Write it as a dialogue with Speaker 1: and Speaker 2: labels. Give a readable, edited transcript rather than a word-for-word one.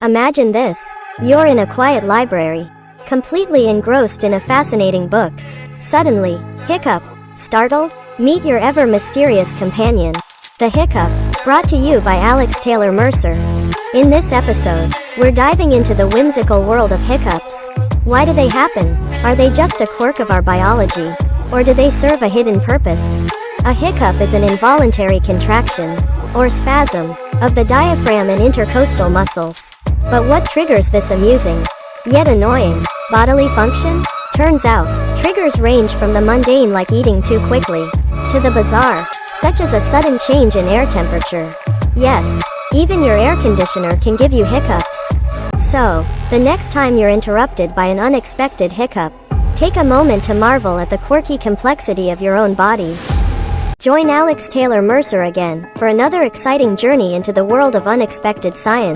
Speaker 1: Imagine this. You're in a quiet library, completely engrossed in a fascinating book. Suddenly, hiccup. Startled? Meet your ever-mysterious companion, the hiccup, brought to you by Taylor Mercer. In this episode, we're diving into the whimsical world of hiccups. Why do they happen? Are they just a quirk of our biology? Or do they serve a hidden purpose? A hiccup is an involuntary contraction, or spasm, of the diaphragm and intercostal muscles. But what triggers this amusing, yet annoying, bodily function? Turns out, triggers range from the mundane like eating too quickly, to the bizarre, such as a sudden change in air temperature. Yes, even your air conditioner can give you hiccups. So, the next time you're interrupted by an unexpected hiccup, take a moment to marvel at the quirky complexity of your own body. Join Taylor Mercer again for another exciting journey into the world of unexpected science.